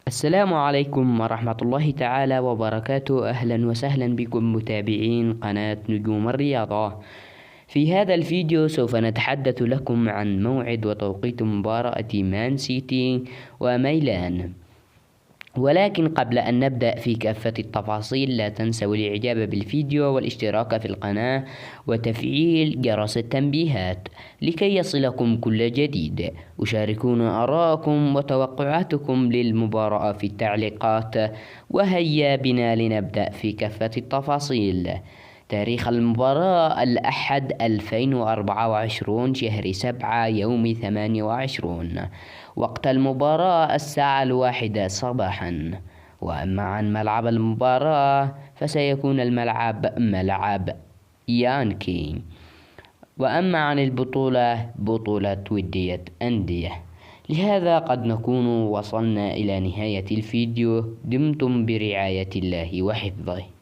السلام عليكم ورحمة الله تعالى وبركاته. أهلا وسهلا بكم متابعين قناة نجوم الرياضة. في هذا الفيديو سوف نتحدث لكم عن موعد وتوقيت مباراة مان سيتي وميلان، ولكن قبل أن نبدأ في كافة التفاصيل لا تنسوا الإعجاب بالفيديو والاشتراك في القناة وتفعيل جرس التنبيهات لكي يصلكم كل جديد. وشاركونا آراءكم وتوقعاتكم للمباراة في التعليقات. وهيا بنا لنبدأ في كافة التفاصيل. تاريخ المباراة الأحد 2024 شهر 7 يوم 28. وقت المباراة الساعة 1 صباحا. وأما عن ملعب المباراة فسيكون الملعب ملعب يانكي. وأما عن البطولة بطولة ودية أندية. لهذا قد نكون وصلنا إلى نهاية الفيديو. دمتم برعاية الله وحفظه.